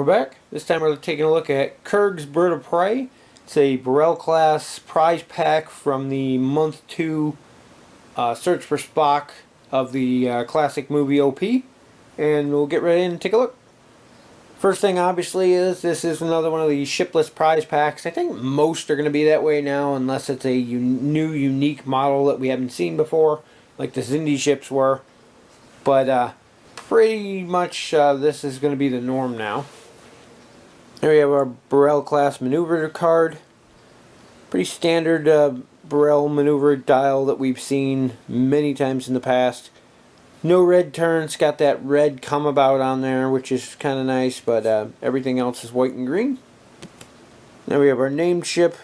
We're back. This time we're taking a look at Kirk's Bird of Prey. It's a Burrell class prize pack from the month 2 Search for Spock of the classic movie OP. And we'll get right in and take a look. First thing obviously is this is another one of the shipless prize packs. I think most are going to be that way now unless it's a new unique model that we haven't seen before, like the Xindi ships were. But pretty much this is going to be the norm now. Here we have our Burrell class maneuver card. Pretty standard Burrell maneuver dial that we've seen many times in the past. No red turns, got that red come about on there, which is kind of nice, but everything else is white and green. Now we have our named ship.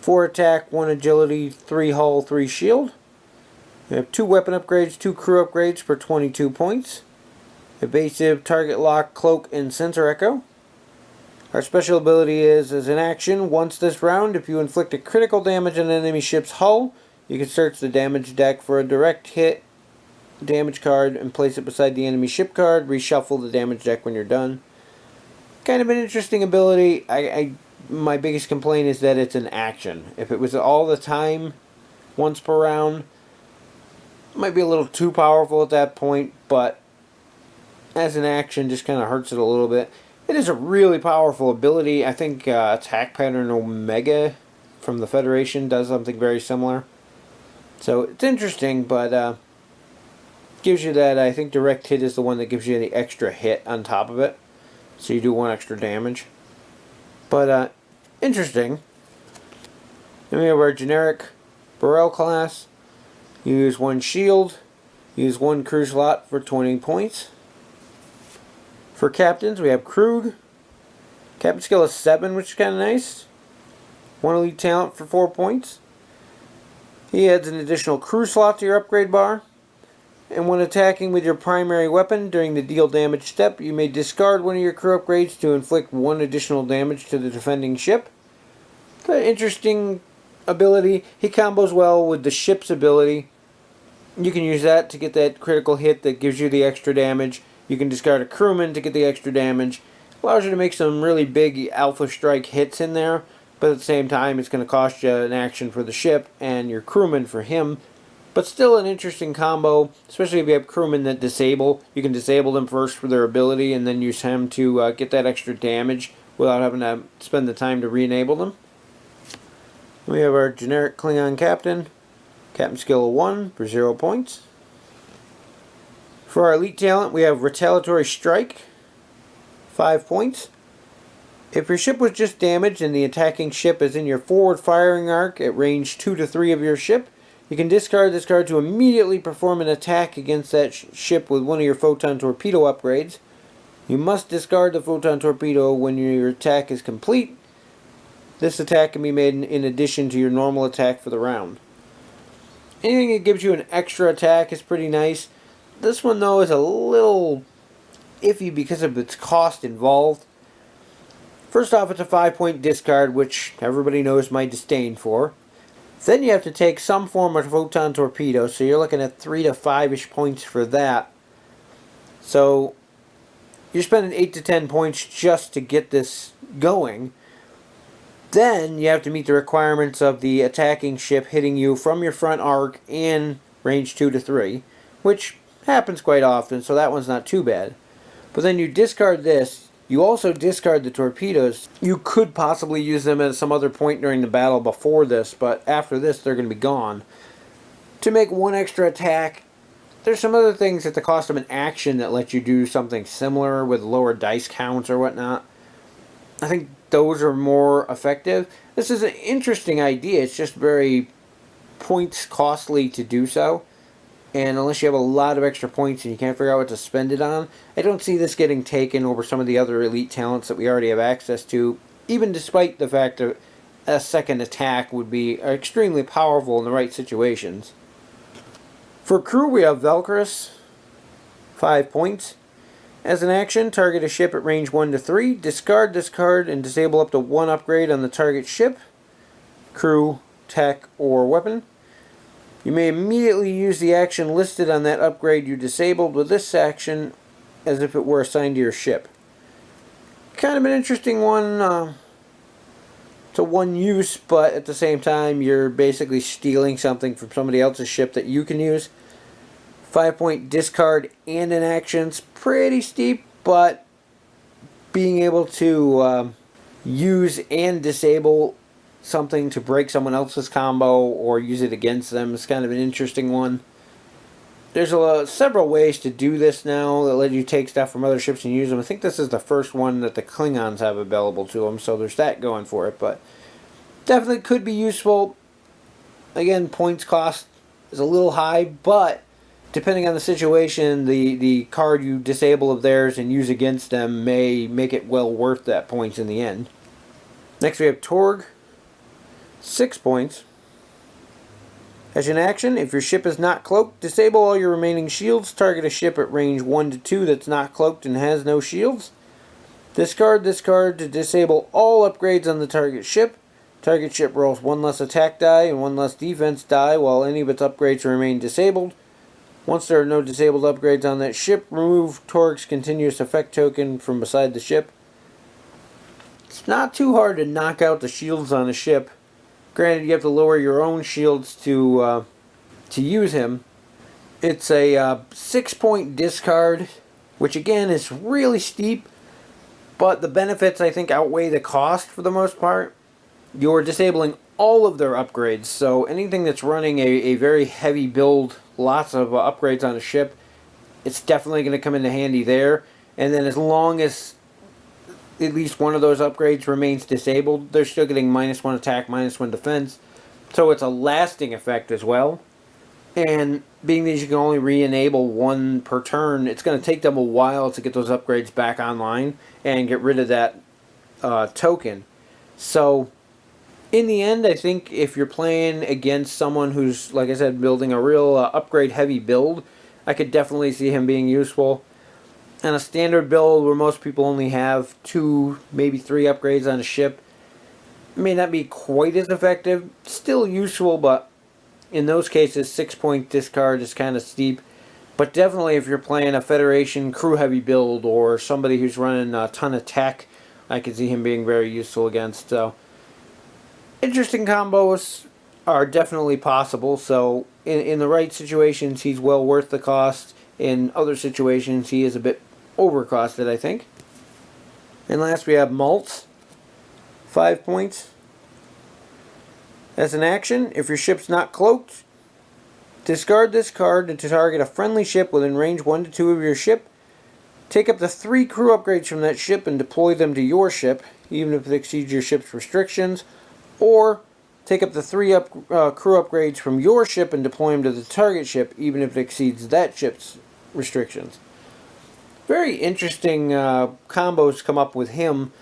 4 attack, 1 agility, 3 hull, 3 shield. We have 2 weapon upgrades, 2 crew upgrades for 22 points. Evasive, target lock, cloak, and sensor echo. Our special ability is, as an action, once this round, if you inflict a critical damage on an enemy ship's hull, you can search the damage deck for a direct hit damage card and place it beside the enemy ship card. Reshuffle the damage deck when you're done. Kind of an interesting ability. My biggest complaint is that it's an action. If it was all the time, once per round, it might be a little too powerful at that point, but as an action just kind of hurts it a little bit. It is a really powerful ability. I think Attack Pattern Omega from the Federation does something very similar. So it's interesting, but gives you that. I think direct hit is the one that gives you the extra hit on top of it. So you do 1 extra damage. But interesting. Then we have our generic Burrell class. You use 1 shield. Use 1 crew slot for 20 points. For captains, we have Kruge. Captain skill is 7, which is kind of nice. 1 elite talent for 4 points. He adds an additional crew slot to your upgrade bar. And when attacking with your primary weapon during the deal damage step, you may discard 1 of your crew upgrades to inflict 1 additional damage to the defending ship. An interesting ability. He combos well with the ship's ability. You can use that to get that critical hit that gives you the extra damage. You can discard a crewman to get the extra damage. Allows you to make some really big alpha strike hits in there, but at the same time it's going to cost you an action for the ship and your crewman for him. But still an interesting combo, especially if you have crewmen that disable. You can disable them first for their ability and then use him to get that extra damage without having to spend the time to re-enable them. We have our generic Klingon captain. Captain skill of 1 for 0 points. For our elite talent, we have Retaliatory Strike, 5 points. If your ship was just damaged and the attacking ship is in your forward firing arc at range 2 to 3 of your ship, you can discard this card to immediately perform an attack against that ship with 1 of your photon torpedo upgrades. You must discard the photon torpedo when your attack is complete. This attack can be made in addition to your normal attack for the round. Anything that gives you an extra attack is pretty nice. This one, though, is a little iffy because of its cost involved. First off, it's a 5-point discard, which everybody knows my disdain for. Then you have to take some form of photon torpedo, so you're looking at 3 to 5-ish points for that. So you're spending 8 to 10 points just to get this going. Then you have to meet the requirements of the attacking ship hitting you from your front arc in range 2 to 3, which happens quite often, so that one's not too bad. But then you discard this. You also discard the torpedoes. You could possibly use them at some other point during the battle before this, but after this they're going to be gone. To make 1 extra attack, there's some other things at the cost of an action that let you do something similar with lower dice counts or whatnot. I think those are more effective. This is an interesting idea. It's just very points costly to do so. And unless you have a lot of extra points and you can't figure out what to spend it on, I don't see this getting taken over some of the other elite talents that we already have access to, even despite the fact that a second attack would be extremely powerful in the right situations. For crew, we have Valkyris, 5 points. As an action, target a ship at range 1 to 3, discard this card and disable up to 1 upgrade on the target ship, crew, tech, or weapon. You may immediately use the action listed on that upgrade you disabled with this action as if it were assigned to your ship. kind of an interesting one. To one use, but at the same time you're basically stealing something from somebody else's ship that you can use. 5-point discard and an action's pretty steep, but being able to use and disable something to break someone else's combo or use it against them is kind of an interesting one. There's several ways to do this now that let you take stuff from other ships and use them. I think this is the first one that the Klingons have available to them, so there's that going for it. But definitely could be useful. Again, points cost is a little high, but depending on the situation, the card you disable of theirs and use against them may make it well worth that points in the end. Next we have Torg. 6 points. As an action, if your ship is not cloaked, disable all your remaining shields. Target a ship at range 1 to 2 that's not cloaked and has no shields. Discard this card to disable all upgrades on the target ship. Target ship rolls 1 less attack die and 1 less defense die while any of its upgrades remain disabled. Once there are no disabled upgrades on that ship, remove Torg's continuous effect token from beside the ship. It's not too hard to knock out the shields on a ship. Granted, you have to lower your own shields to use him. It's a 6-point discard, which again is really steep, but the benefits I think outweigh the cost for the most part. You're disabling all of their upgrades, so anything that's running a very heavy build, lots of upgrades on a ship, it's definitely going to come into handy there. And then as long as at least one of those upgrades remains disabled, they're still getting -1 attack, -1 defense. So it's a lasting effect as well. And being that you can only re-enable one per turn, it's going to take them a while to get those upgrades back online and get rid of that token. So in the end, I think if you're playing against someone who's, like I said, building a real upgrade heavy build, I could definitely see him being useful. And a standard build where most people only have 2, maybe 3 upgrades on a ship, may not be quite as effective. Still useful, but in those cases, 6-point discard is kind of steep. But definitely if you're playing a Federation crew heavy build or somebody who's running a ton of tech, I could see him being very useful against. So interesting combos are definitely possible. So in the right situations, he's well worth the cost. In other situations, he is a bit overcosted, I think. And last we have Mult. 5 points. As an action, if your ship's not cloaked, discard this card to target a friendly ship within range 1 to 2 of your ship. Take up to 3 crew upgrades from that ship and deploy them to your ship, even if it exceeds your ship's restrictions. Or take up to 3 crew upgrades from your ship and deploy them to the target ship, even if it exceeds that ship's restrictions. Very interesting combos come up with him.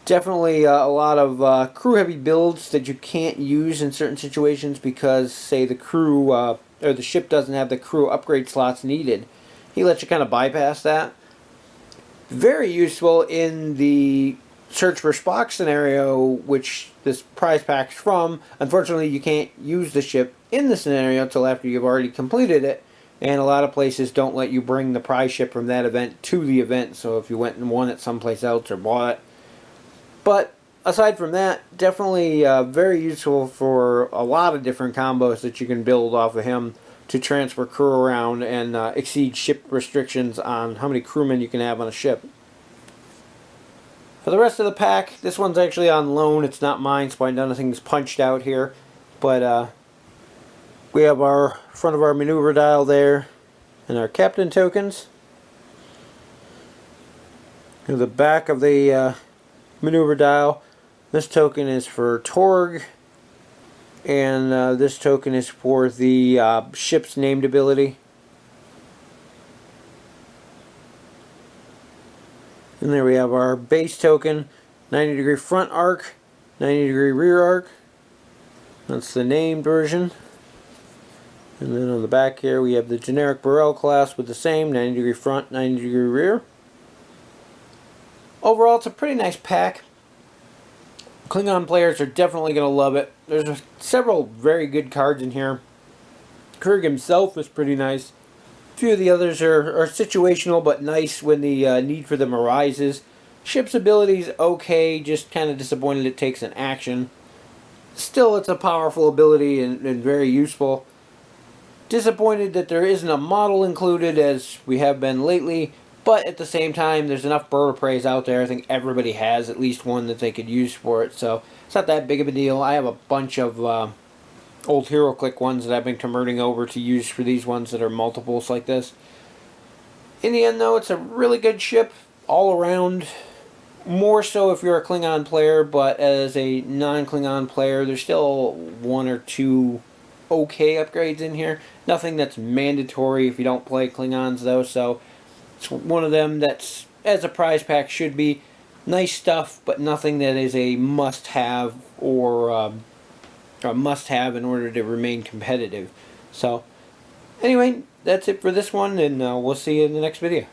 Definitely a lot of crew heavy builds that you can't use in certain situations because, say, the crew or the ship doesn't have the crew upgrade slots needed. He lets you kind of bypass that. Very useful in the search for Spock scenario, which this prize pack's from. Unfortunately, you can't use the ship in the scenario until after you've already completed it. And a lot of places don't let you bring the prize ship from that event to the event. So if you went and won it someplace else or bought it. But aside from that, definitely very useful for a lot of different combos that you can build off of him to transfer crew around and exceed ship restrictions on how many crewmen you can have on a ship. For the rest of the pack, this one's actually on loan. It's not mine, so nothing's punched out here. But we have our front of our maneuver dial there and our captain tokens. And the back of the maneuver dial, this token is for Torg, and this token is for the ship's named ability. And there we have our base token, 90-degree front arc, 90-degree rear arc. That's the named version. And then on the back here we have the generic Burrell class with the same 90-degree front, 90-degree rear. Overall, it's a pretty nice pack. Klingon players are definitely going to love it. There's several very good cards in here. Kruge himself is pretty nice. A few of the others are situational but nice when the need for them arises. Ship's ability is okay, just kind of disappointed it takes an action. Still, it's a powerful ability and very useful. Disappointed that there isn't a model included, as we have been lately, but at the same time, there's enough bird of praise out there. I think everybody has at least one that they could use for it, so it's not that big of a deal. I have a bunch of old HeroClick ones that I've been converting over to use for these ones that are multiples like this. In the end, though, it's a really good ship all around. More so if you're a Klingon player, but as a non-Klingon player, there's still one or two okay upgrades in here. Nothing that's mandatory if you don't play Klingons, though, so it's one of them that's, as a prize pack, should be nice stuff, but nothing that is a must-have or a must-have in order to remain competitive. So, anyway, that's it for this one, and we'll see you in the next video.